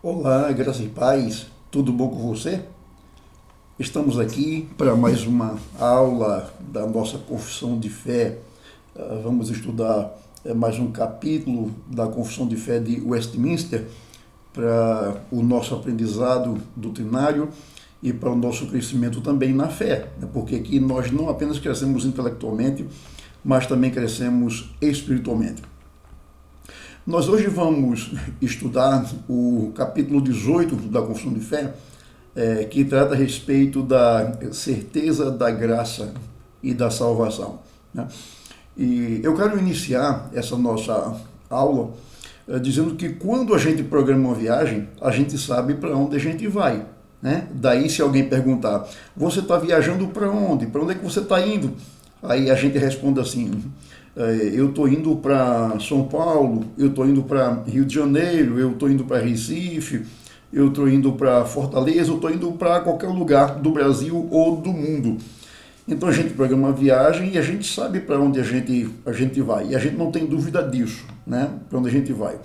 Olá, graça e paz, tudo bom com você? Estamos aqui para mais uma aula da nossa confissão de fé. Vamos estudar mais um capítulo da confissão de fé de Westminster para o nosso aprendizado doutrinário e para o nosso crescimento também na fé, porque aqui nós não apenas crescemos intelectualmente, mas também crescemos espiritualmente. Nós hoje vamos estudar o capítulo 18 da Confissão de Fé, que trata a respeito da certeza da graça e da salvação, né? E eu quero iniciar essa nossa aula dizendo que quando a gente programa uma viagem, a gente sabe para onde a gente vai, né? Daí, se alguém perguntar, você está viajando para onde? Para onde é que você está indo? Aí a gente responde assim, eu estou indo para São Paulo, eu estou indo para Rio de Janeiro, eu estou indo para Recife, eu estou indo para Fortaleza, eu estou indo para qualquer lugar do Brasil ou do mundo. Então a gente programa uma viagem e a gente sabe para onde a gente vai. E a gente não tem dúvida disso, né? Para onde a gente vai.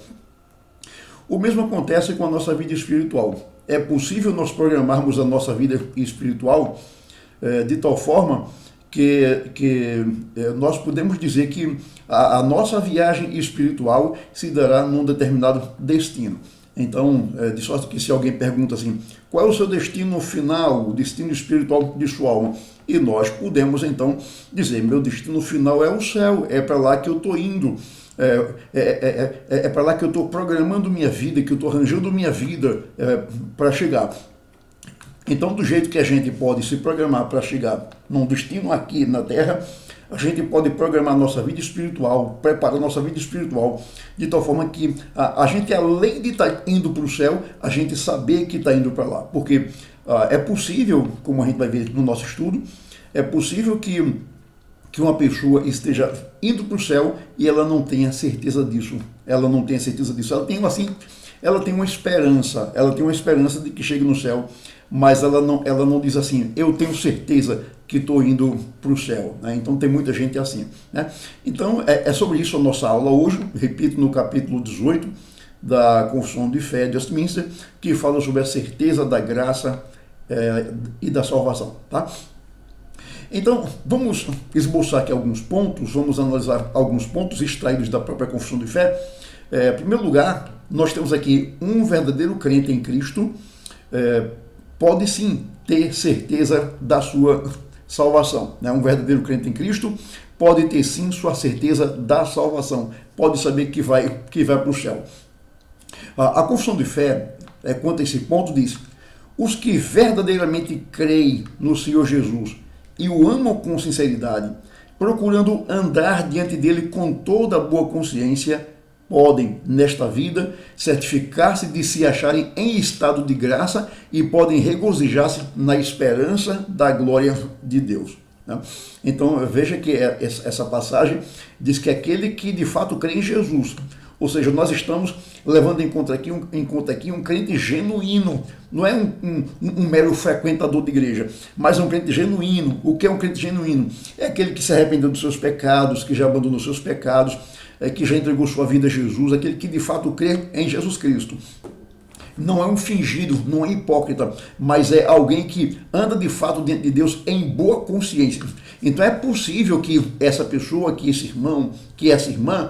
O mesmo acontece com a nossa vida espiritual. É possível nós programarmos a nossa vida espiritual de tal forma que nós podemos dizer que a nossa viagem espiritual se dará num determinado destino. Então, de sorte que se alguém pergunta assim, qual é o seu destino final, o destino espiritual de sua alma? E nós podemos então dizer, meu destino final é o céu, é para lá que eu estou indo, é para lá que eu estou programando minha vida, que eu estou arranjando minha vida para chegar. Então, do jeito que a gente pode se programar para chegar num destino aqui na Terra, a gente pode programar nossa vida espiritual, preparar nossa vida espiritual, de tal forma que a gente, além de estar indo para o céu, a gente saber que está indo para lá. Porque é possível, como a gente vai ver no nosso estudo, é possível que uma pessoa esteja indo para o céu e ela não tenha certeza disso. Ela não tenha certeza disso. Ela tem uma esperança de que chegue no céu, mas ela não diz assim, eu tenho certeza que estou indo para o céu, né? Então tem muita gente assim, né? Então é sobre isso a nossa aula hoje, repito, no capítulo 18 da Confissão de Fé de Westminster, que fala sobre a certeza da graça e da salvação, tá? Então, vamos esboçar aqui alguns pontos, vamos analisar alguns pontos extraídos da própria Confissão de Fé. Em primeiro lugar, nós temos aqui um verdadeiro crente em Cristo, pode sim ter certeza da sua salvação, né? Um verdadeiro crente em Cristo pode ter sim sua certeza da salvação, pode saber que vai para o céu. A Confissão de Fé, quanto a esse ponto, diz, os que verdadeiramente creem no Senhor Jesus e o amam com sinceridade, procurando andar diante dele com toda a boa consciência, podem, nesta vida, certificar-se de se acharem em estado de graça e podem regozijar-se na esperança da glória de Deus. Então, veja que essa passagem diz que aquele que de fato crê em Jesus, ou seja, nós estamos levando em conta aqui um crente genuíno, não é um mero frequentador de igreja, mas um crente genuíno. O que é um crente genuíno? É aquele que se arrependeu dos seus pecados, que já abandonou seus pecados, que já entregou sua vida a Jesus, aquele que de fato crê em Jesus Cristo. Não é um fingido, não é hipócrita, mas é alguém que anda de fato diante de Deus em boa consciência. Então é possível que essa pessoa, que esse irmão, que essa irmã,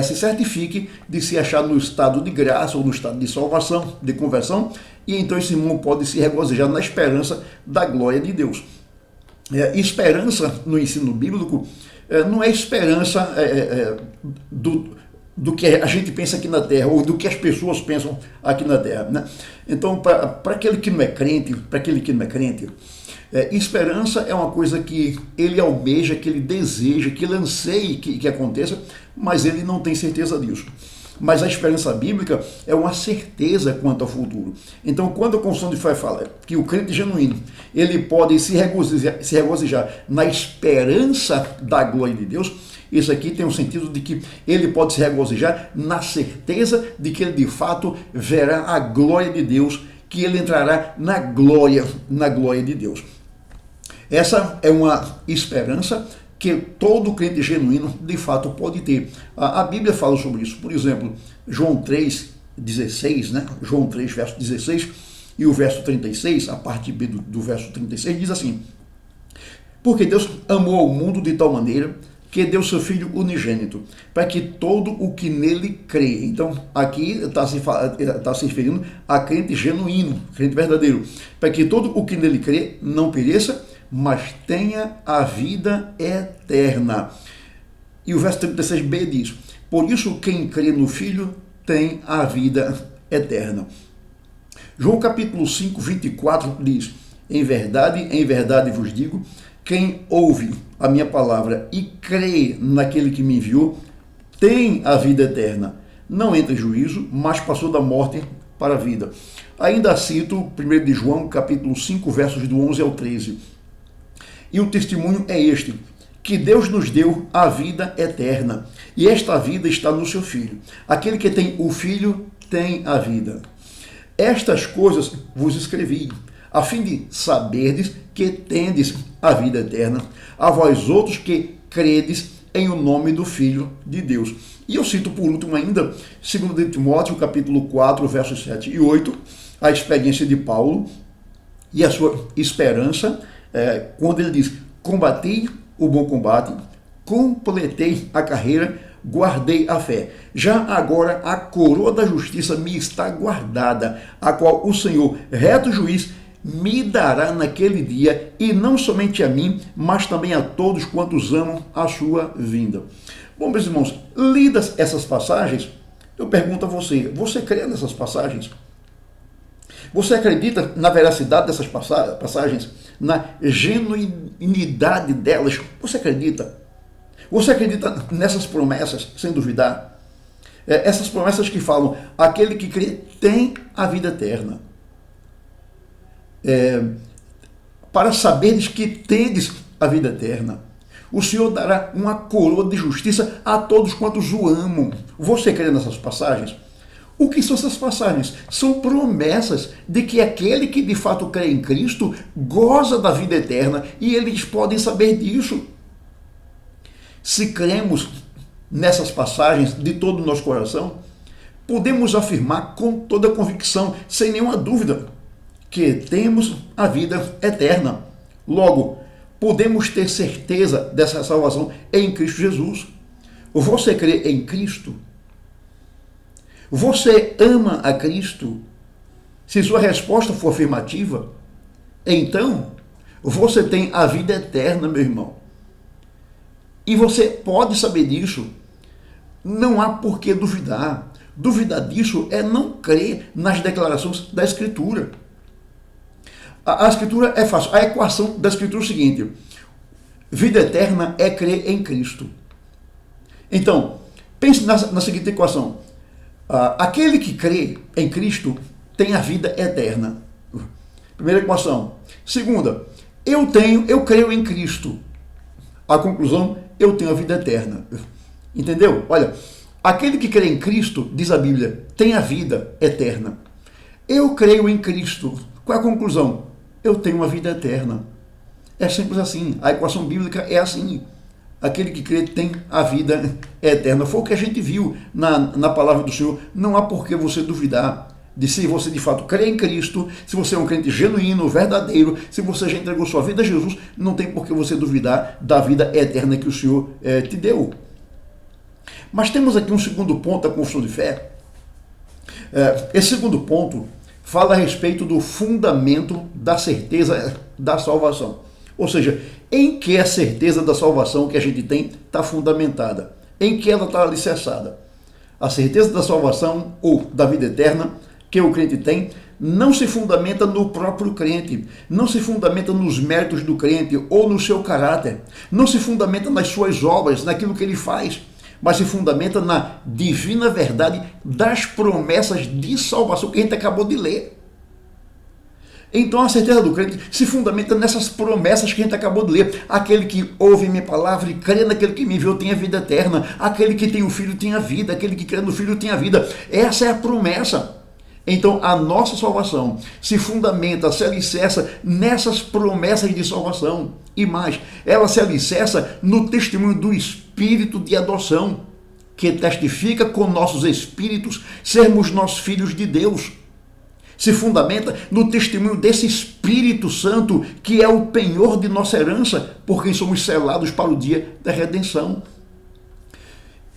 se certifique de se achar no estado de graça ou no estado de salvação, de conversão, e então esse irmão pode se regozijar na esperança da glória de Deus. Esperança no ensino bíblico não é esperança do que a gente pensa aqui na Terra, ou do que as pessoas pensam aqui na Terra, né? Então, para aquele que não é crente, esperança é uma coisa que ele almeja, que ele deseja, que ele anseia que aconteça, mas ele não tem certeza disso. Mas a esperança bíblica é uma certeza quanto ao futuro. Então, quando a Confissão de Fé fala que o crente genuíno, ele pode se regozijar na esperança da glória de Deus, isso aqui tem um sentido de que ele pode se regozijar na certeza de que ele de fato verá a glória de Deus, que ele entrará na glória de Deus. Essa é uma esperança que todo crente genuíno de fato pode ter. A Bíblia fala sobre isso. Por exemplo, João 3, 16, né? João 3, verso 16, e o verso 36, a parte B do verso 36, diz assim: porque Deus amou ao mundo de tal maneira que deu seu Filho unigênito, para que todo o que nele crê. Então, aqui está se referindo a crente genuíno, crente verdadeiro, para que todo o que nele crê não pereça, mas tenha a vida eterna. E o verso 36b diz: por isso quem crê no Filho tem a vida eterna. João capítulo 5, 24 diz: em verdade vos digo, quem ouve a minha palavra e crê naquele que me enviou, tem a vida eterna. Não entra em juízo, mas passou da morte para a vida. Ainda cito 1 de João, capítulo 5, versos do 11 ao 13. E o testemunho é este: que Deus nos deu a vida eterna, e esta vida está no seu Filho. Aquele que tem o Filho tem a vida. Estas coisas vos escrevi, a fim de saberdes que tendes a vida eterna, a vós outros que credes em o nome do Filho de Deus. E eu cito por último ainda, 2 de Timóteo, capítulo 4, versos 7 e 8, a experiência de Paulo e a sua esperança, quando ele diz: combati o bom combate, completei a carreira, guardei a fé. Já agora a coroa da justiça me está guardada, a qual o Senhor, reto juiz, me dará naquele dia, e não somente a mim, mas também a todos quantos amam a sua vinda. Bom, meus irmãos, lidas essas passagens, eu pergunto a você: você crê nessas passagens? Você acredita na veracidade dessas passagens? Na genuinidade delas? Você acredita? Você acredita nessas promessas, sem duvidar? Essas promessas que falam: aquele que crê tem a vida eterna. Para saberes que tendes a vida eterna, o Senhor dará uma coroa de justiça a todos quantos o amam. Você crê nessas passagens? O que são essas passagens? São promessas de que aquele que de fato crê em Cristo goza da vida eterna, e eles podem saber disso. Se cremos nessas passagens de todo o nosso coração, podemos afirmar com toda a convicção, sem nenhuma dúvida, que temos a vida eterna. Logo, podemos ter certeza dessa salvação em Cristo Jesus. Você crê em Cristo? Você ama a Cristo? Se sua resposta for afirmativa, então você tem a vida eterna, meu irmão. E você pode saber disso. Não há por que duvidar. Duvidar disso é não crer nas declarações da Escritura. A Escritura é fácil. A equação da Escritura é o seguinte: vida eterna é crer em Cristo. Então, pense na seguinte equação: aquele que crê em Cristo tem a vida eterna. Primeira equação. Segunda, eu creio em Cristo. A conclusão: eu tenho a vida eterna. Entendeu? Olha, aquele que crê em Cristo, diz a Bíblia, tem a vida eterna. Eu creio em Cristo. Qual é a conclusão? Eu tenho uma vida eterna. É simples assim. A equação bíblica é assim. Aquele que crê tem a vida eterna. Foi o que a gente viu na palavra do Senhor. Não há por que você duvidar de se você de fato crê em Cristo, se você é um crente genuíno, verdadeiro, se você já entregou sua vida a Jesus, não tem por que você duvidar da vida eterna que o Senhor te deu. Mas temos aqui um segundo ponto da confissão de fé. Esse segundo ponto fala a respeito do fundamento da certeza da salvação. Ou seja, em que a certeza da salvação que a gente tem está fundamentada? Em que ela está alicerçada? A certeza da salvação ou da vida eterna que o crente tem não se fundamenta no próprio crente, não se fundamenta nos méritos do crente ou no seu caráter, não se fundamenta nas suas obras, naquilo que ele faz, mas se fundamenta na divina verdade das promessas de salvação que a gente acabou de ler. Então a certeza do crente se fundamenta nessas promessas que a gente acabou de ler. Aquele que ouve minha palavra e crê naquele que me enviou tem a vida eterna. Aquele que tem o Filho tem a vida. Aquele que crê no Filho tem a vida. Essa é a promessa. Então a nossa salvação se fundamenta, se alicerça nessas promessas de salvação. E mais, ela se alicerça no testemunho do Espírito de adoção. que testifica com nossos espíritos sermos nós filhos de Deus. Se fundamenta no testemunho desse Espírito Santo, que é o penhor de nossa herança, por quem somos selados para o dia da redenção.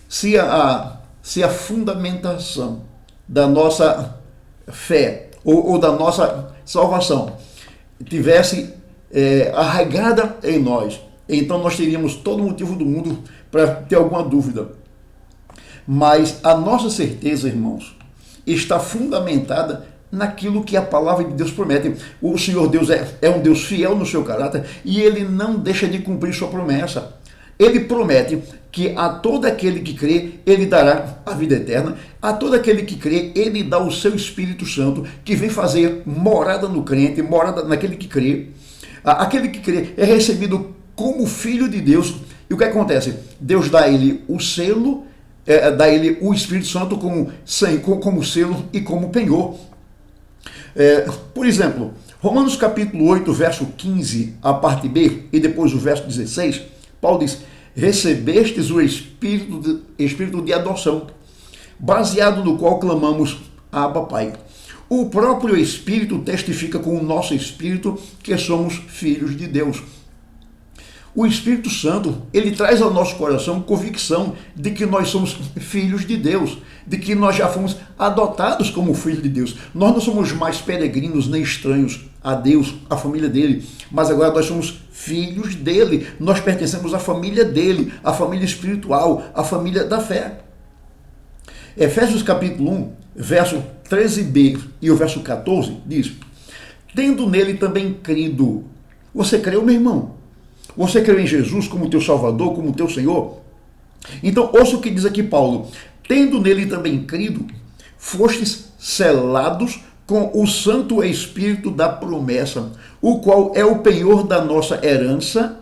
Se a fundamentação da nossa fé ou da nossa salvação tivesse arraigada em nós, então nós teríamos todo o motivo do mundo para ter alguma dúvida. Mas a nossa certeza, irmãos, está fundamentada naquilo que a palavra de Deus promete. O Senhor Deus é um Deus fiel no seu caráter e Ele não deixa de cumprir sua promessa. Ele promete que a todo aquele que crê, Ele dará a vida eterna. A todo aquele que crê, Ele dá o seu Espírito Santo, que vem fazer morada no crente, morada naquele que crê. Aquele que crê é recebido como filho de Deus. E o que acontece? Deus dá a ele o selo, dá a ele o Espírito Santo como selo e como penhor. Por exemplo, Romanos capítulo 8, verso 15, a parte B, e depois o verso 16, Paulo diz: recebestes o Espírito de adoção, baseado no qual clamamos, Abba, Pai. O próprio Espírito testifica com o nosso Espírito que somos filhos de Deus. O Espírito Santo, ele traz ao nosso coração convicção de que nós somos filhos de Deus, de que nós já fomos adotados como filhos de Deus. Nós não somos mais peregrinos nem estranhos a Deus, à família dele, mas agora nós somos filhos dele. Nós pertencemos à família dele, à família espiritual, à família da fé. Efésios capítulo 1, verso 13b e o verso 14 diz: tendo nele também crido. Você creu, meu irmão? Você creu em Jesus como teu Salvador, como teu Senhor? Então, ouça o que diz aqui Paulo. Tendo nele também crido, fostes selados com o Santo Espírito da promessa, o qual é o penhor da nossa herança,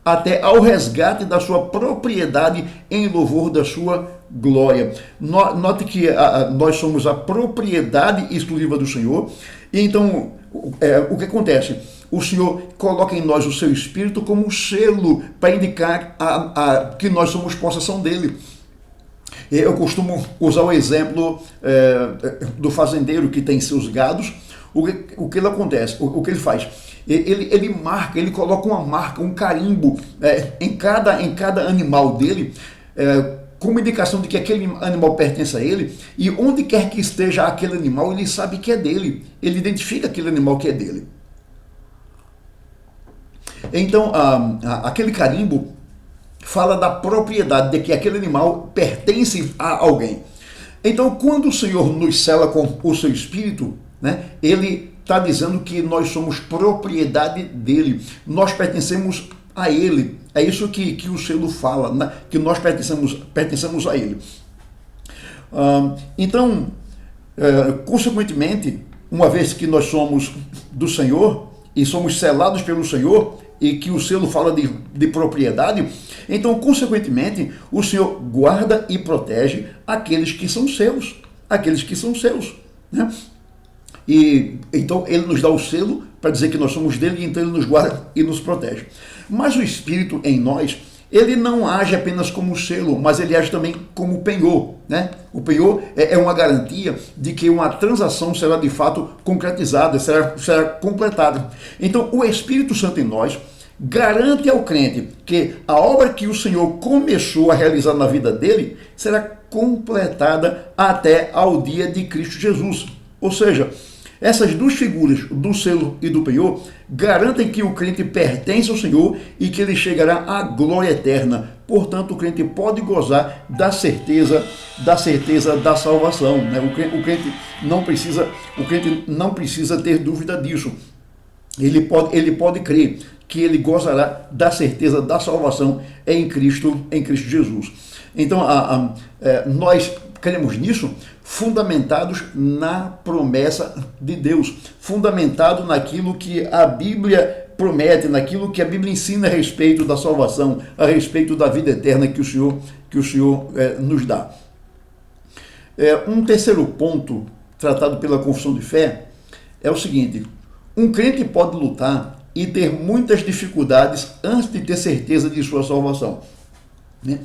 até ao resgate da sua propriedade em louvor da sua glória. Note que nós somos a propriedade exclusiva do Senhor. E então, o que acontece? O Senhor coloca em nós o seu Espírito como um selo para indicar que nós somos possessão dele. Eu costumo usar o exemplo do fazendeiro que tem seus gados. O que ele acontece? O que ele faz? Ele marca, ele coloca uma marca, um carimbo em cada animal dele, como indicação de que aquele animal pertence a ele, e onde quer que esteja aquele animal, ele sabe que é dele. Ele identifica aquele animal que é dele. Então, aquele carimbo fala da propriedade, de que aquele animal pertence a alguém. Então, quando o Senhor nos sela com o seu Espírito, né, ele está dizendo que nós somos propriedade dele, nós pertencemos a ele. É isso que o selo fala, né, que nós pertencemos a ele. Então, consequentemente, uma vez que nós somos do Senhor e somos selados pelo Senhor, e que o selo fala de propriedade, então, consequentemente, o Senhor guarda e protege aqueles que são seus, né? E então ele nos dá o selo para dizer que nós somos dele, e então ele nos guarda e nos protege. Mas o Espírito em nós, ele não age apenas como selo, mas ele age também como penhor, né? O penhor é uma garantia de que uma transação será de fato concretizada, será completada. Então, o Espírito Santo em nós garante ao crente que a obra que o Senhor começou a realizar na vida dele será completada até ao dia de Cristo Jesus. Ou seja, essas duas figuras, do selo e do penhor, garantem que o crente pertence ao Senhor e que ele chegará à glória eterna. Portanto, o crente pode gozar da certeza da salvação, né? O crente não precisa ter dúvida disso. Ele pode crer que ele gozará da certeza da salvação em Cristo Jesus. Então, nós cremos nisso, fundamentados na promessa de Deus, fundamentado naquilo que a Bíblia promete, naquilo que a Bíblia ensina a respeito da salvação, a respeito da vida eterna que o Senhor nos dá. Um terceiro ponto tratado pela confissão de fé é o seguinte: um crente pode lutar e ter muitas dificuldades antes de ter certeza de sua salvação. né?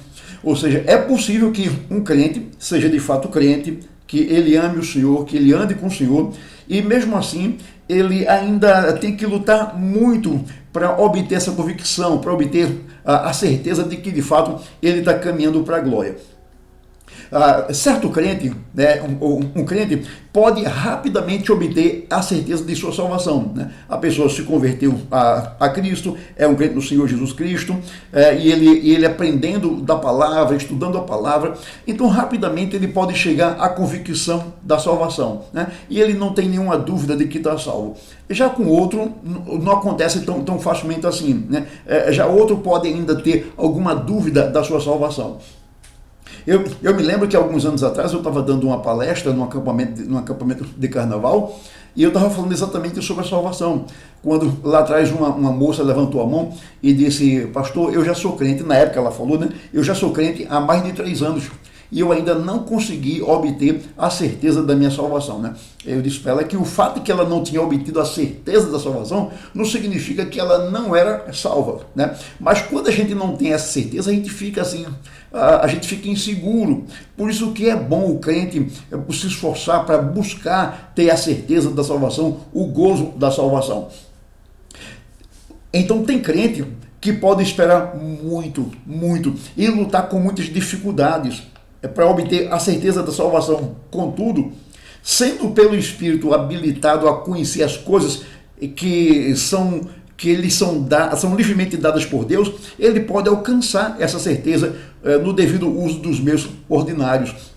Ou seja, é possível que um crente seja de fato crente, que ele ame o Senhor, que ele ande com o Senhor, e mesmo assim ele ainda tem que lutar muito para obter essa convicção, para obter a certeza de que de fato ele está caminhando para a glória. Certo crente, né, um crente pode rapidamente obter a certeza de sua salvação, né? A pessoa se converteu a Cristo, é um crente no Senhor Jesus Cristo, e ele aprendendo da palavra, estudando a palavra, então rapidamente ele pode chegar à convicção da salvação, né? E ele não tem nenhuma dúvida de que está salvo. Já com outro, não acontece tão facilmente assim, né? Já outro pode ainda ter alguma dúvida da sua salvação. Eu me lembro que alguns anos atrás eu estava dando uma palestra num acampamento de carnaval, e eu estava falando exatamente sobre a salvação. Quando lá atrás uma moça levantou a mão e disse: pastor, eu já sou crente. Na época ela falou, né? Eu já sou crente há mais de 3 anos. E eu ainda não consegui obter a certeza da minha salvação, né? Eu disse para ela que o fato de que ela não tinha obtido a certeza da salvação não significa que ela não era salva, né? Mas quando a gente não tem essa certeza, a gente fica assim, a gente fica inseguro. Por isso que é bom o crente se esforçar para buscar ter a certeza da salvação, o gozo da salvação. Então tem crente que pode esperar muito, muito e lutar com muitas dificuldades para obter a certeza da salvação. Contudo, sendo pelo Espírito habilitado a conhecer as coisas que lhes são livremente dadas por Deus, ele pode alcançar essa certeza no devido uso dos meios ordinários.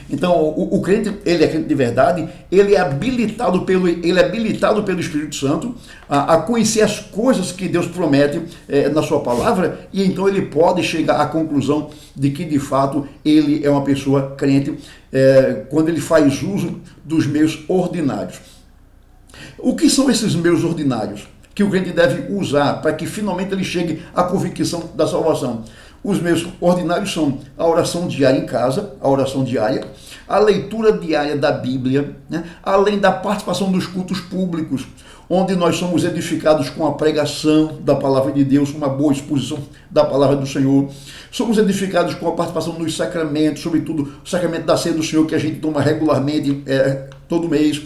Então, o crente, ele é crente de verdade, ele é habilitado pelo Espírito Santo a conhecer as coisas que Deus promete na sua palavra, e então ele pode chegar à conclusão de que, de fato, ele é uma pessoa crente quando ele faz uso dos meios ordinários. O que são esses meios ordinários que o crente deve usar para que finalmente ele chegue à convicção da salvação? Os meios ordinários são a oração diária em casa, a oração diária, a leitura diária da Bíblia, né? Além da participação dos cultos públicos, onde nós somos edificados com a pregação da palavra de Deus, uma boa exposição da palavra do Senhor. Somos edificados com a participação dos sacramentos, sobretudo o sacramento da ceia do Senhor, que a gente toma regularmente todo mês.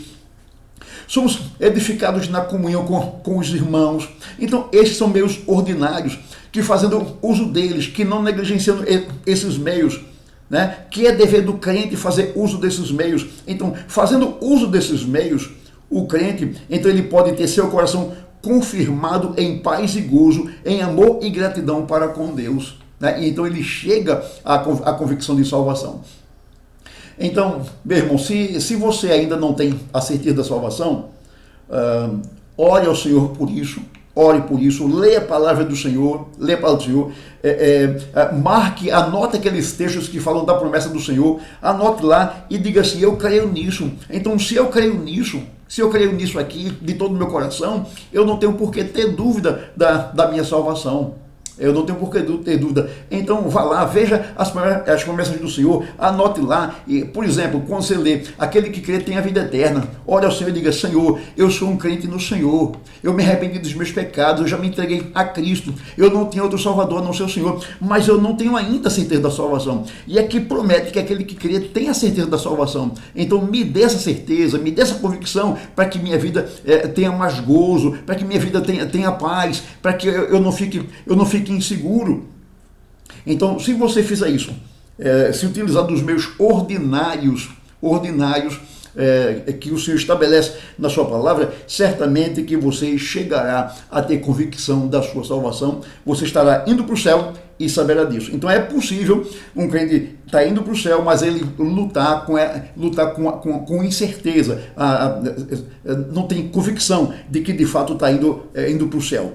Somos edificados na comunhão com os irmãos. Então, esses são meios ordinários, que fazendo uso deles, que não negligenciando esses meios, né, que é dever do crente fazer uso desses meios. Então, fazendo uso desses meios, o crente, então ele pode ter seu coração confirmado em paz e gozo, em amor e gratidão para com Deus, né? E então ele chega à convicção de salvação. Então, meu irmão, se você ainda não tem a certeza da salvação, ore ao Senhor por isso. Ore por isso, leia a palavra do Senhor, marque, anote aqueles textos que falam da promessa do Senhor, anote lá e diga assim: eu creio nisso. Então, se eu creio nisso aqui, de todo o meu coração, eu não tenho por que ter dúvida da minha salvação. Eu não tenho por que ter dúvida. Então vá lá, veja as promessas do Senhor, anote lá. E, por exemplo, quando você lê: aquele que crê tem a vida eterna, ore ao Senhor e diga: Senhor, eu sou um crente no Senhor, eu me arrependi dos meus pecados, eu já me entreguei a Cristo, eu não tenho outro Salvador a não ser o Senhor, mas eu não tenho ainda a certeza da salvação. E aqui promete que aquele que crê tem a certeza da salvação. Então me dê essa certeza, me dê essa convicção, para que minha vida tenha mais gozo, para que minha vida tenha paz, para que eu não fique inseguro. Então, se você fizer isso, se utilizar dos meios ordinários que o Senhor estabelece na sua palavra, certamente que você chegará a ter convicção da sua salvação, você estará indo para o céu e saberá disso. Então é possível um crente estar indo para o céu, mas ele lutar com incerteza, não tem convicção de que de fato está indo para o céu.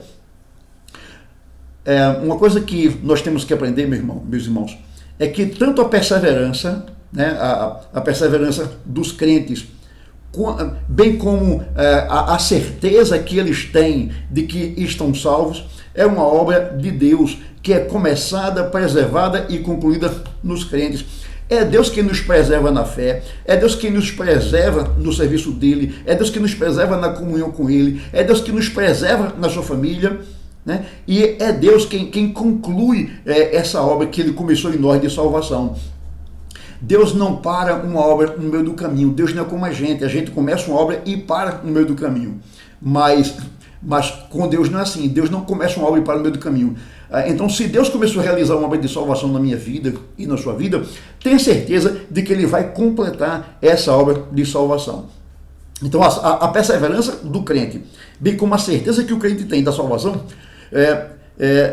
Uma coisa que nós temos que aprender, meus irmãos, é que tanto a perseverança, né, a perseverança dos crentes, bem como a certeza que eles têm de que estão salvos, é uma obra de Deus, que é começada, preservada e concluída nos crentes. É Deus que nos preserva na fé, é Deus que nos preserva no serviço dele, é Deus que nos preserva na comunhão com ele, é Deus que nos preserva na sua família. né? E é Deus quem conclui essa obra que ele começou em nós de salvação. Deus não para uma obra no meio do caminho. Deus não é como a gente começa uma obra e para no meio do caminho. Mas com Deus não é assim. Deus não começa uma obra e para no meio do caminho. Então, se Deus começou a realizar uma obra de salvação na minha vida e na sua vida, tenha certeza de que Ele vai completar essa obra de salvação. Então, a perseverança do crente, bem como a certeza que o crente tem da salvação,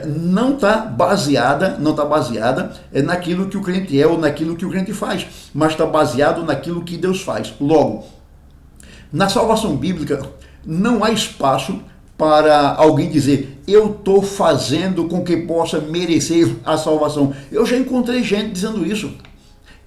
não está baseada naquilo que o crente é ou naquilo que o crente faz, mas está baseado naquilo que Deus faz. Logo, na salvação bíblica, não há espaço para alguém dizer, eu estou fazendo com que possa merecer a salvação. Eu já encontrei gente dizendo isso,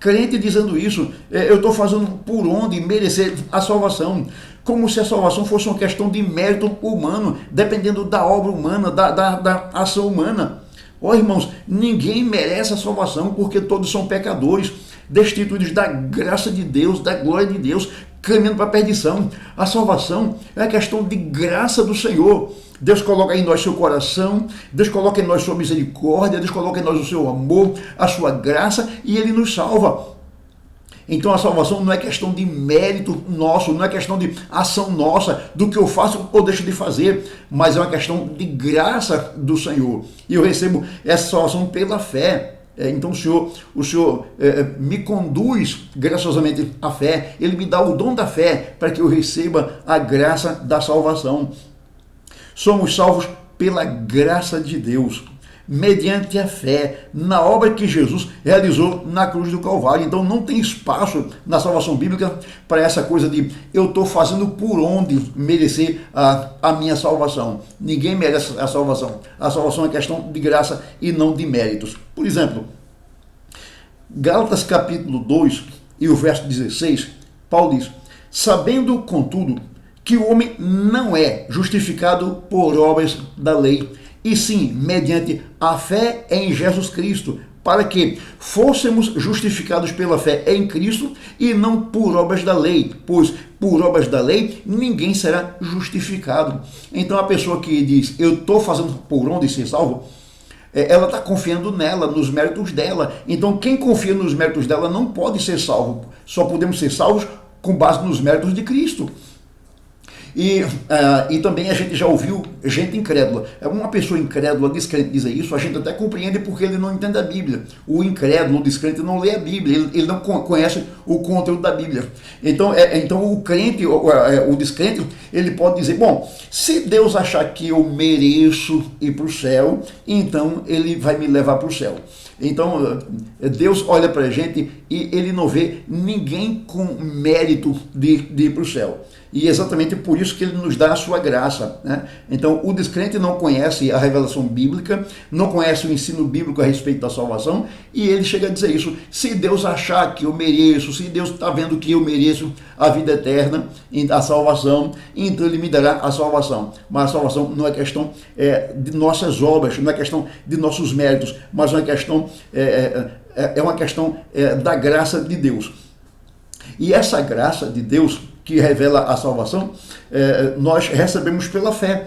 crente dizendo isso, eu estou fazendo por onde merecer a salvação, como se a salvação fosse uma questão de mérito humano, dependendo da obra humana, da ação humana. Irmãos, ninguém merece a salvação, porque todos são pecadores, destituídos da graça de Deus, da glória de Deus, caminhando para a perdição. A salvação é a questão de graça do Senhor. Deus coloca em nós seu coração, Deus coloca em nós sua misericórdia, Deus coloca em nós o seu amor, a sua graça, e Ele nos salva. Então a salvação não é questão de mérito nosso, não é questão de ação nossa, do que eu faço ou deixo de fazer, mas é uma questão de graça do Senhor. E eu recebo essa salvação pela fé. Então o Senhor me conduz graciosamente à fé, Ele me dá o dom da fé para que eu receba a graça da salvação. Somos salvos pela graça de Deus, mediante a fé na obra que Jesus realizou na cruz do Calvário. Então não tem espaço na salvação bíblica para essa coisa de eu estou fazendo por onde merecer a minha salvação. Ninguém merece a salvação. A salvação é questão de graça e não de méritos. Por exemplo, Gálatas capítulo 2 e o verso 16, Paulo diz, sabendo, contudo, que o homem não é justificado por obras da lei, e sim mediante a fé em Jesus Cristo, para que fôssemos justificados pela fé em Cristo e não por obras da lei, pois por obras da lei ninguém será justificado. Então a pessoa que diz, eu estou fazendo por onde ser salvo, ela está confiando nela, nos méritos dela. Então quem confia nos méritos dela não pode ser salvo. Só podemos ser salvos com base nos méritos de Cristo. E também a gente já ouviu gente incrédula. Uma pessoa incrédula, descrente, dizer isso, a gente até compreende porque ele não entende a Bíblia. O incrédulo, o descrente, não lê a Bíblia, ele não conhece o conteúdo da Bíblia. Então o crente, o descrente, ele pode dizer, bom, se Deus achar que eu mereço ir para o céu, então Ele vai me levar para o céu. Então, Deus olha para a gente e Ele não vê ninguém com mérito de ir para o céu. E é exatamente por isso que Ele nos dá a sua graça, né? Então, o descrente não conhece a revelação bíblica, não conhece o ensino bíblico a respeito da salvação, e ele chega a dizer isso, se Deus achar que eu mereço, se Deus está vendo que eu mereço a vida eterna, a salvação, então Ele me dará a salvação. Mas a salvação não é questão de nossas obras, não é questão de nossos méritos, mas é uma questão, uma questão da graça de Deus. E essa graça de Deus, que revela a salvação, nós recebemos pela fé.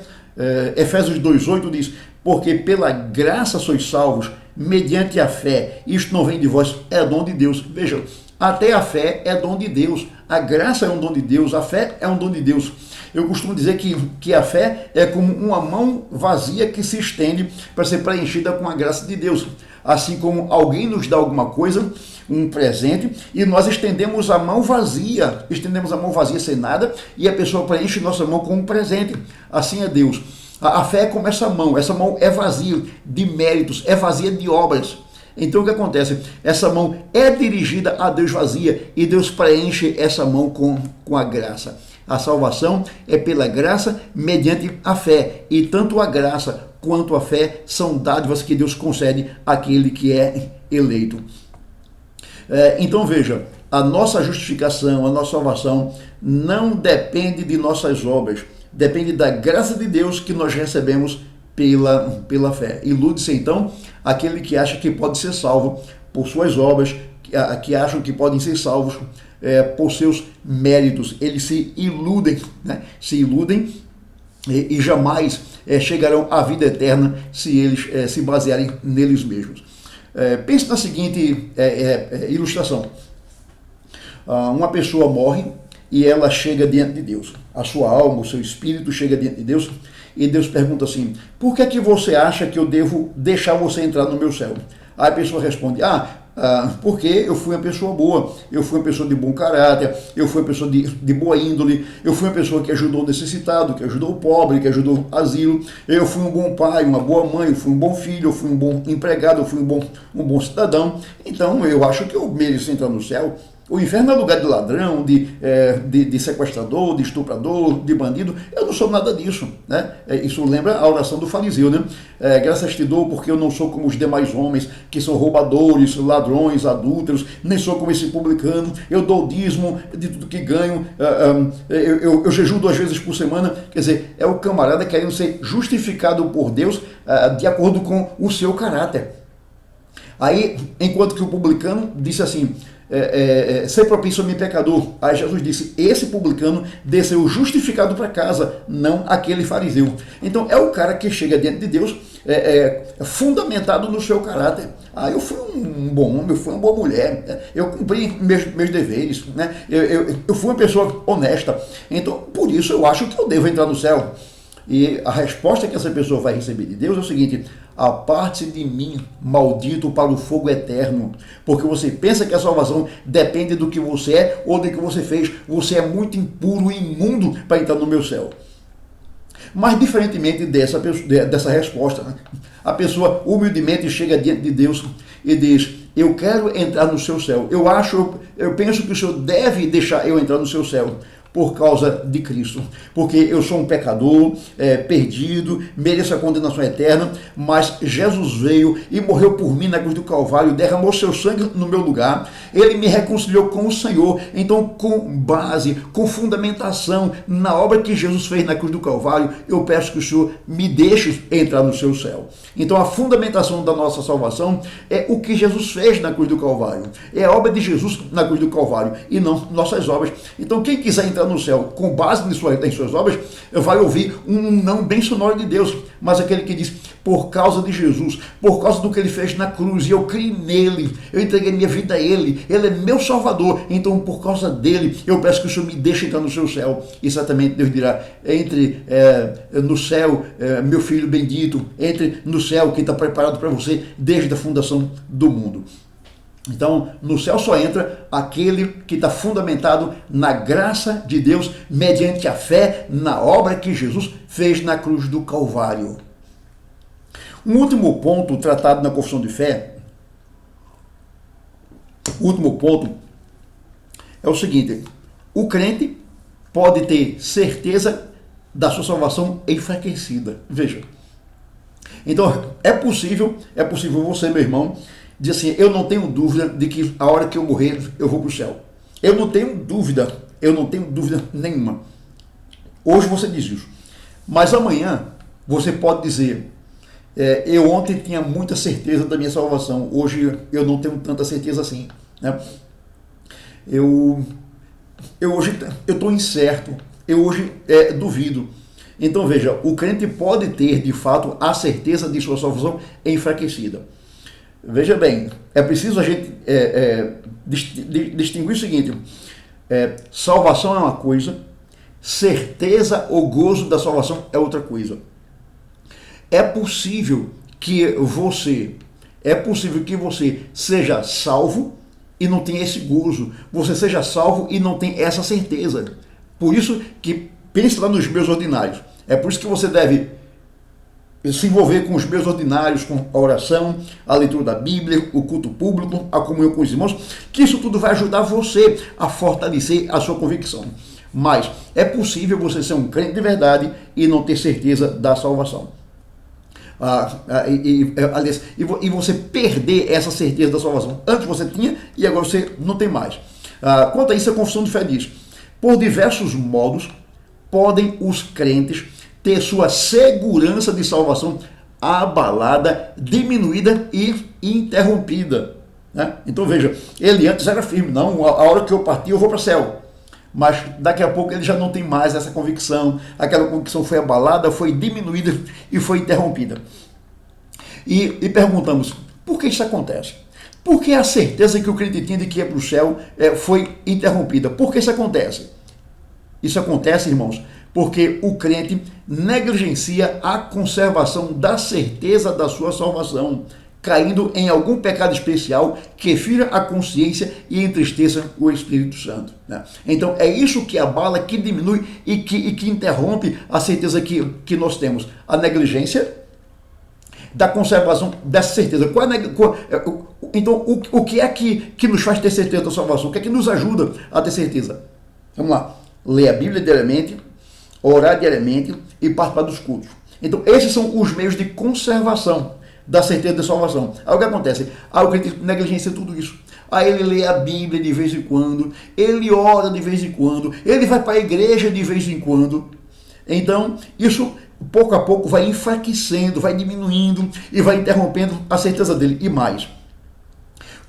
Efésios 2,8 diz, porque pela graça sois salvos, mediante a fé, isto não vem de vós, é dom de Deus. Veja, até a fé é dom de Deus, a graça é um dom de Deus, a fé é um dom de Deus. Eu costumo dizer que a fé é como uma mão vazia que se estende para ser preenchida com a graça de Deus. Assim como alguém nos dá alguma coisa, um presente, e nós estendemos a mão vazia sem nada, e a pessoa preenche nossa mão com um presente. Assim é Deus. A fé é como essa mão é vazia de méritos, é vazia de obras. Então o que acontece? Essa mão é dirigida a Deus vazia, e Deus preenche essa mão com a graça. A salvação é pela graça mediante a fé, e tanto a graça quanto a fé são dádivas que Deus concede àquele que é eleito. Então veja, a nossa justificação, a nossa salvação não depende de nossas obras, depende da graça de Deus que nós recebemos pela fé. Ilude-se então aquele que acha que pode ser salvo por suas obras, que acham que podem ser salvos por seus méritos. Eles se iludem, né? Se iludem e jamais chegarão à vida eterna se eles se basearem neles mesmos. Pense na seguinte ilustração. Uma pessoa morre e ela chega diante de Deus. A sua alma, o seu espírito chega diante de Deus e Deus pergunta assim: por que é que você acha que eu devo deixar você entrar no meu céu? Aí a pessoa responde: porque eu fui uma pessoa boa, eu fui uma pessoa de bom caráter, eu fui uma pessoa de boa índole, eu fui uma pessoa que ajudou o necessitado, que ajudou o pobre, que ajudou o asilo, eu fui um bom pai, uma boa mãe, eu fui um bom filho, eu fui um bom empregado, eu fui um bom cidadão, então eu acho que eu mereço entrar no céu. O inferno é lugar de ladrão, de sequestrador, de estuprador, de bandido. Eu não sou nada disso, né? Isso lembra a oração do fariseu, né? Graças te dou porque eu não sou como os demais homens, que são roubadores, ladrões, adúlteros, nem sou como esse publicano. Eu dou o dízimo de tudo que ganho, eu jejuo 2 vezes por semana. Quer dizer, é o camarada querendo ser justificado por Deus de acordo com o seu caráter. Aí, enquanto que o publicano disse assim: ser propício a mim pecador. Aí Jesus disse: esse publicano desceu justificado para casa, não aquele fariseu. Então é o cara que chega diante de Deus fundamentado no seu caráter. Eu fui um bom homem, eu fui uma boa mulher, eu cumpri meus deveres, né? Eu fui uma pessoa honesta, então por isso eu acho que eu devo entrar no céu. E a resposta que essa pessoa vai receber de Deus é o seguinte: aparte-se de mim, maldito, para o fogo eterno, porque você pensa que a salvação depende do que você é ou do que você fez. Você é muito impuro e imundo para entrar no meu céu. Mas diferentemente dessa resposta, a pessoa humildemente chega diante de Deus e diz: eu quero entrar no seu céu. Eu penso que o Senhor deve deixar eu entrar no seu céu por causa de Cristo, porque eu sou um pecador, perdido, mereço a condenação eterna, mas Jesus veio e morreu por mim na cruz do Calvário, derramou seu sangue no meu lugar, ele me reconciliou com o Senhor. Então, com base, com fundamentação na obra que Jesus fez na cruz do Calvário, eu peço que o Senhor me deixe entrar no seu céu. Então, a fundamentação da nossa salvação é o que Jesus fez na cruz do Calvário, é a obra de Jesus na cruz do Calvário e não nossas obras. Então, quem quiser entrar no céu com base em suas obras, vai ouvir um não bem sonoro de Deus, mas aquele que diz: por causa de Jesus, por causa do que ele fez na cruz, e eu criei nele, eu entreguei minha vida a ele é meu salvador, então por causa dele eu peço que o Senhor me deixe entrar no seu céu. E certamente Deus dirá: entre no céu, meu filho bendito, entre no céu que está preparado para você desde a fundação do mundo. Então, no céu só entra aquele que está fundamentado na graça de Deus, mediante a fé na obra que Jesus fez na cruz do Calvário. Um último ponto tratado na confissão de fé, o último ponto é o seguinte: o crente pode ter certeza da sua salvação enfraquecida. Veja. Então, é possível você, meu irmão, diz assim: eu não tenho dúvida de que a hora que eu morrer, eu vou para o céu. Eu não tenho dúvida nenhuma. Hoje você diz isso. Mas amanhã você pode dizer: eu ontem tinha muita certeza da minha salvação, hoje eu não tenho tanta certeza assim, né? Hoje eu estou incerto, eu hoje duvido. Então veja, o crente pode ter de fato a certeza de sua salvação enfraquecida. Veja bem, é preciso a gente distinguir o seguinte: salvação é uma coisa, certeza ou gozo da salvação é outra coisa. É possível que você seja salvo e não tenha esse gozo, você seja salvo e não tem essa certeza. Por isso que pense lá nos meios ordinários. É por isso que você deve se envolver com os meios ordinários, com a oração, a leitura da Bíblia, o culto público, a comunhão com os irmãos, que isso tudo vai ajudar você a fortalecer a sua convicção. Mas é possível você ser um crente de verdade e não ter certeza da salvação. E você perder essa certeza da salvação. Antes você tinha e agora você não tem mais. Quanto a isso, a confissão de fé diz: por diversos modos podem os crentes ter sua segurança de salvação abalada, diminuída e interrompida, né? Então veja, ele antes era firme: não, a hora que eu partir eu vou para o céu. mas daqui a pouco ele já não tem mais essa convicção, aquela convicção foi abalada, foi diminuída e foi interrompida. E perguntamos, por que isso acontece? Por que a certeza que o crente tinha de que ia para o céu foi interrompida? Por que isso acontece? Isso acontece, irmãos, porque o crente negligencia a conservação da certeza da sua salvação, caindo em algum pecado especial que fira a consciência e entristeça o Espírito Santo. Né? Então é isso que abala, que diminui e que interrompe a certeza que nós temos. A negligência da conservação dessa certeza. Então, o que é que nos faz ter certeza da salvação? O que é que nos ajuda a ter certeza? Vamos lá. Ler a Bíblia diariamente, orar diariamente e participar dos cultos. Então, esses são os meios de conservação da certeza da salvação. Aí o que acontece? Aí o crente negligencia tudo isso. Aí ele lê a Bíblia de vez em quando, ele ora de vez em quando, ele vai para a igreja de vez em quando. Então, isso pouco a pouco vai enfraquecendo, vai diminuindo e vai interrompendo a certeza dele. E mais,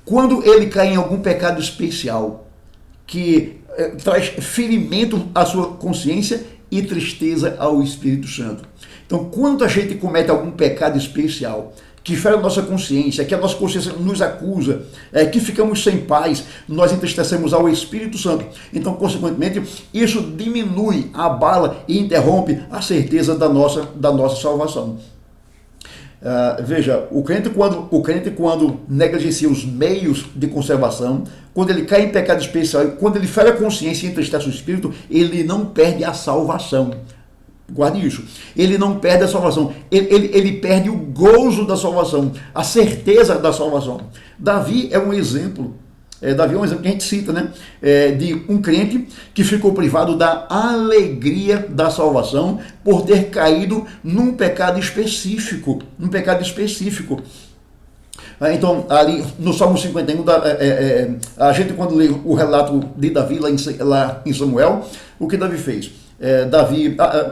quando ele cai em algum pecado especial que traz ferimento à sua consciência e tristeza ao Espírito Santo. Então, quando a gente comete algum pecado especial que fere a nossa consciência, que a nossa consciência nos acusa, que ficamos sem paz, nós entristecemos ao Espírito Santo. Então, consequentemente, isso diminui, abala e interrompe a certeza da nossa salvação. Veja, o crente quando negligencia os meios de conservação, quando ele cai em pecado especial, quando ele fere a consciência e entristece o Espírito, ele não perde a salvação. Guarde isso. Ele não perde a salvação. Ele perde o gozo da salvação, a certeza da salvação. Davi é um exemplo. Davi é um exemplo que a gente cita, né? De um crente que ficou privado da alegria da salvação por ter caído num pecado específico. Então, ali no Salmo 51, a gente quando lê o relato de Davi lá em Samuel, o que Davi fez?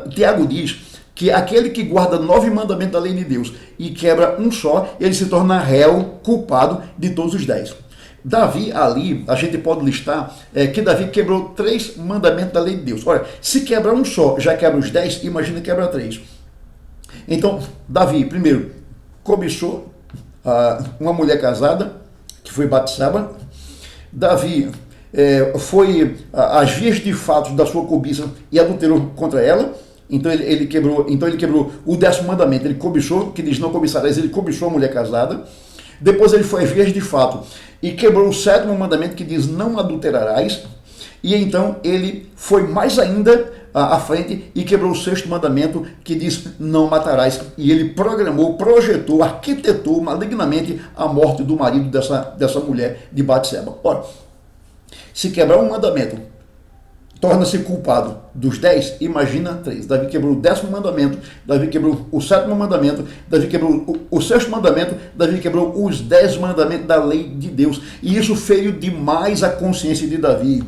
Tiago diz que aquele que guarda 9 mandamentos da lei de Deus e quebra um só, ele se torna réu, culpado de todos os 10. Davi ali, a gente pode listar que Davi quebrou 3 mandamentos da lei de Deus. Olha, se quebrar um só, já quebra os 10, imagina quebrar 3. Então, Davi, primeiro, cobiçou uma mulher casada, que foi Batseba. Davi foi às vias de fato da sua cobiça e adulterou contra ela. Então ele quebrou o 10º mandamento. Ele cobiçou, que diz não cobiçarás, ele cobiçou a mulher casada. Depois ele foi às vias de fato e quebrou o 7º mandamento, que diz não adulterarás. E então ele foi mais ainda à frente e quebrou o 6º mandamento, que diz não matarás. E ele projetou, arquitetou malignamente a morte do marido dessa mulher de Batseba. Ora, se quebrar um mandamento, torna-se culpado dos 10, imagina 3. Davi quebrou o 10º mandamento, Davi quebrou o 7º mandamento, Davi quebrou o 6º mandamento, Davi quebrou os 10 mandamentos da lei de Deus. E isso feriu demais a consciência de Davi.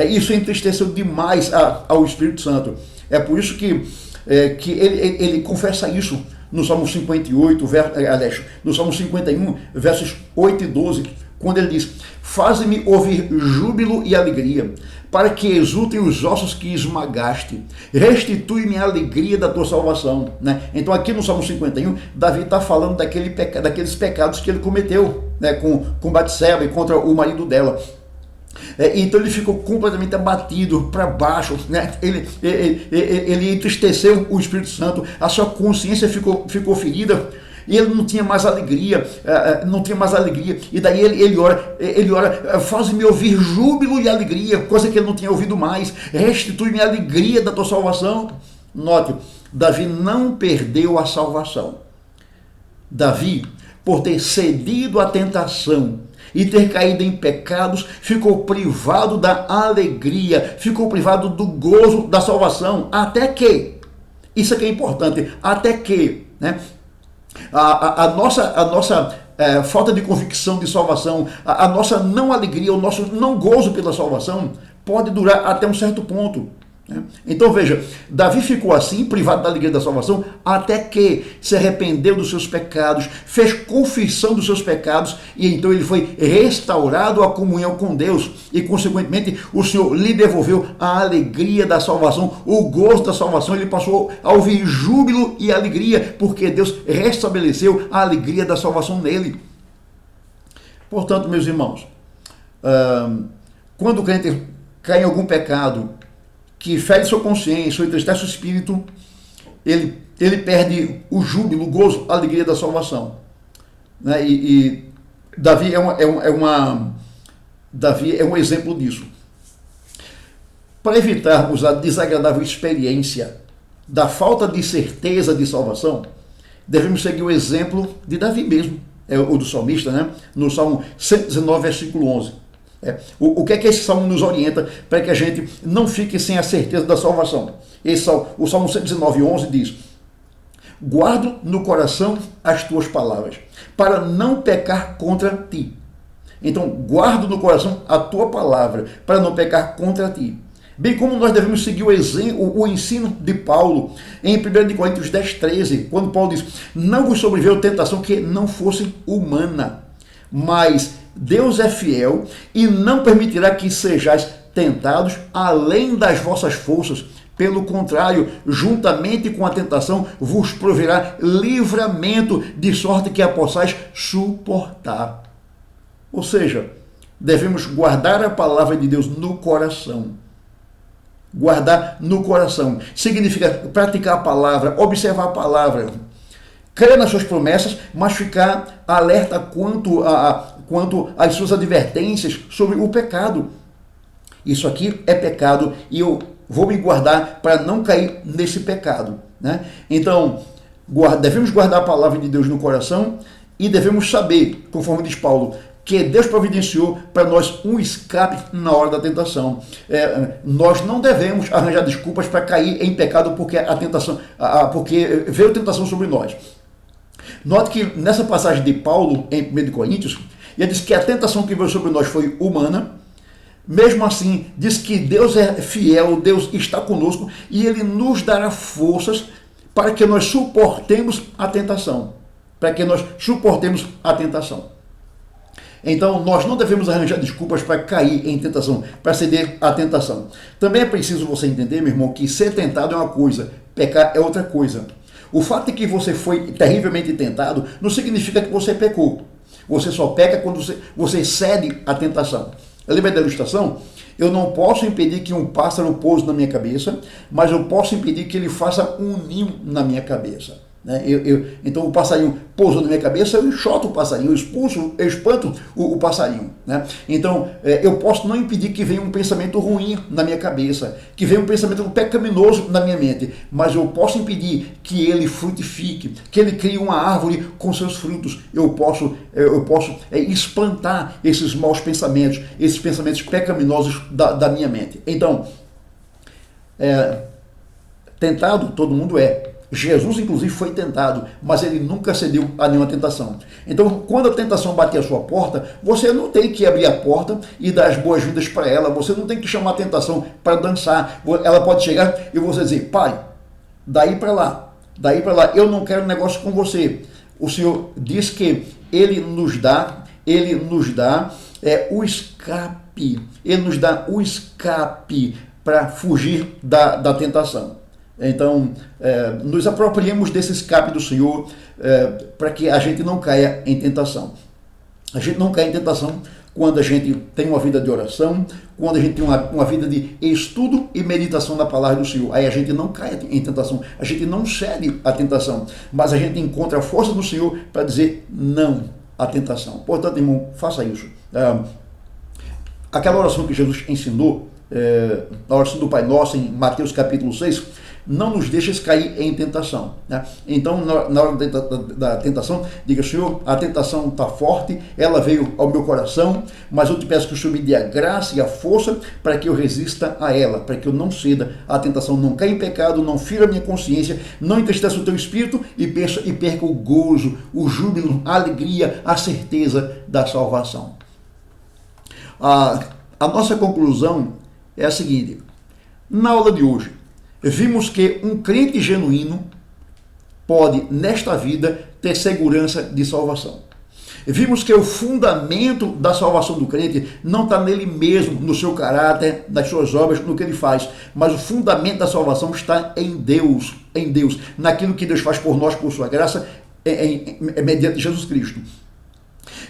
Isso entristeceu demais ao Espírito Santo. É por isso que ele confessa isso no Salmo 58, no Salmo 51, versos 8 e 12, quando ele diz: faze-me ouvir júbilo e alegria, para que exultem os ossos que esmagaste, restitui-me a alegria da tua salvação. Né? Então aqui no Salmo 51, Davi está falando daqueles pecados que ele cometeu, né, com Batseba e contra o marido dela. Então ele ficou completamente abatido para baixo, né? Ele entristeceu o Espírito Santo, a sua consciência ficou ferida. E ele não tinha mais alegria, e daí ele ora, faz-me ouvir júbilo e alegria, coisa que ele não tinha ouvido mais, restitui-me a alegria da tua salvação. Note, Davi não perdeu a salvação. Davi, por ter cedido à tentação e ter caído em pecados, ficou privado da alegria, ficou privado do gozo da salvação, até que, isso aqui é importante, até que, né? A nossa falta de convicção de salvação, a nossa não alegria, o nosso não gozo pela salvação pode durar até um certo ponto. Então veja, Davi ficou assim, privado da alegria da salvação, até que se arrependeu dos seus pecados, fez confissão dos seus pecados, e então ele foi restaurado à comunhão com Deus, e consequentemente o Senhor lhe devolveu a alegria da salvação, o gozo da salvação. Ele passou a ouvir júbilo e alegria, porque Deus restabeleceu a alegria da salvação nele. Portanto, meus irmãos, quando o crente cai em algum pecado que fere sua consciência ou entristece o espírito, ele perde o júbilo, o gozo, a alegria da salvação. Né? E Davi Davi é um exemplo disso. Para evitarmos a desagradável experiência da falta de certeza de salvação, devemos seguir o exemplo de Davi mesmo, o do salmista, né? No Salmo 119, versículo 11. O que é que esse salmo nos orienta para que a gente não fique sem a certeza da salvação? O Salmo 119, 11 diz: guardo no coração as tuas palavras, para não pecar contra ti. Então, guardo no coração a tua palavra, para não pecar contra ti. Bem como nós devemos seguir o ensino de Paulo em 1 Coríntios 10, 13, quando Paulo diz: não vos sobreveio tentação que não fosse humana, mas Deus é fiel e não permitirá que sejais tentados além das vossas forças. Pelo contrário, juntamente com a tentação, vos proverá livramento, de sorte que a possais suportar. Ou seja, devemos guardar a palavra de Deus no coração. Guardar no coração significa praticar a palavra, observar a palavra, crer nas suas promessas, mas ficar alerta quanto às suas advertências sobre o pecado. Isso aqui é pecado e eu vou me guardar para não cair nesse pecado. Né? Então, devemos guardar a palavra de Deus no coração e devemos saber, conforme diz Paulo, que Deus providenciou para nós um escape na hora da tentação. Nós não devemos arranjar desculpas para cair em pecado porque veio tentação sobre nós. Note que nessa passagem de Paulo, em 1 Coríntios, ele diz que a tentação que veio sobre nós foi humana. Mesmo assim, diz que Deus é fiel, Deus está conosco e Ele nos dará forças para que nós suportemos a tentação. Para que nós suportemos a tentação. Então, nós não devemos arranjar desculpas para cair em tentação, para ceder à tentação. Também é preciso você entender, meu irmão, que ser tentado é uma coisa, pecar é outra coisa. O fato de que você foi terrivelmente tentado não significa que você pecou. Você só peca quando você cede à tentação. Lembra da ilustração? Eu não posso impedir que um pássaro pouse na minha cabeça, mas eu posso impedir que ele faça um ninho na minha cabeça. Né? Então o passarinho pousou na minha cabeça, eu enxoto o passarinho, eu espanto o passarinho. Né? Então eu posso não impedir que venha um pensamento ruim na minha cabeça, que venha um pensamento pecaminoso na minha mente, mas eu posso impedir que ele frutifique, que ele crie uma árvore com seus frutos. Eu posso espantar esses maus pensamentos, esses pensamentos pecaminosos da minha mente. Então, tentado todo mundo é. Jesus, inclusive, foi tentado, mas ele nunca cedeu a nenhuma tentação. Então, quando a tentação bater a sua porta, você não tem que abrir a porta e dar as boas-vindas para ela, você não tem que chamar a tentação para dançar. Ela pode chegar e você dizer: pai, daí para lá, eu não quero negócio com você. O Senhor diz que Ele nos dá o escape, Ele nos dá o escape para fugir da tentação. Então, nos apropriemos desse escape do Senhor para que a gente não caia em tentação. A gente não cai em tentação quando a gente tem uma vida de oração, quando a gente tem uma vida de estudo e meditação da palavra do Senhor. Aí a gente não cai em tentação, a gente não cede à tentação, mas a gente encontra a força do Senhor para dizer não à tentação. Portanto, irmão, faça isso. Aquela oração que Jesus ensinou, a oração do Pai Nosso, em Mateus capítulo 6, não nos deixes cair em tentação. Né? Então, na hora da tentação, diga: Senhor, a tentação está forte, ela veio ao meu coração, mas eu te peço que o Senhor me dê a graça e a força para que eu resista a ela, para que eu não ceda à tentação, não caia em pecado, não fira a minha consciência, não entristeça o teu espírito e perca o gozo, o júbilo, a alegria, a certeza da salvação. A nossa conclusão é a seguinte: Na aula de hoje, vimos que um crente genuíno pode, nesta vida, ter segurança de salvação. Vimos que o fundamento da salvação do crente não está nele mesmo, no seu caráter, nas suas obras, no que ele faz, mas o fundamento da salvação está em Deus, naquilo que Deus faz por nós, por sua graça, mediante Jesus Cristo.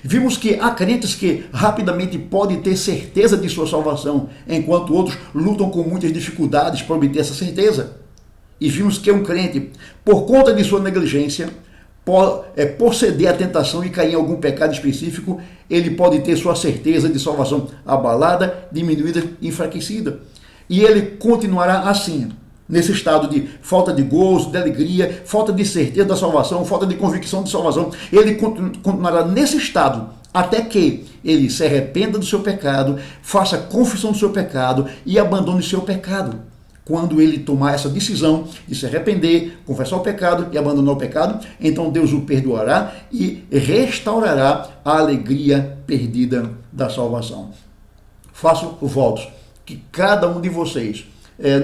Vimos que há crentes que rapidamente podem ter certeza de sua salvação, enquanto outros lutam com muitas dificuldades para obter essa certeza. E vimos que um crente, por conta de sua negligência, por ceder à tentação e cair em algum pecado específico, ele pode ter sua certeza de salvação abalada, diminuída, enfraquecida. E ele continuará assim, nesse estado de falta de gozo, de alegria, falta de certeza da salvação, falta de convicção de salvação. Ele continuará nesse estado até que ele se arrependa do seu pecado, faça confissão do seu pecado e abandone o seu pecado. Quando ele tomar essa decisão de se arrepender, confessar o pecado e abandonar o pecado, então Deus o perdoará e restaurará a alegria perdida da salvação. Faço votos que cada um de vocês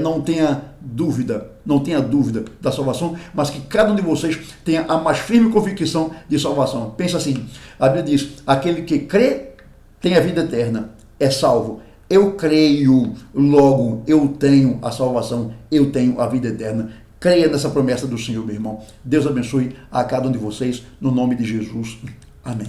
não tenha dúvida da salvação, mas que cada um de vocês tenha a mais firme convicção de salvação. Pensa assim, a Bíblia diz, aquele que crê tem a vida eterna, é salvo. Eu creio, logo eu tenho a salvação, eu tenho a vida eterna. Creia nessa promessa do Senhor, meu irmão. Deus abençoe a cada um de vocês, no nome de Jesus. Amém.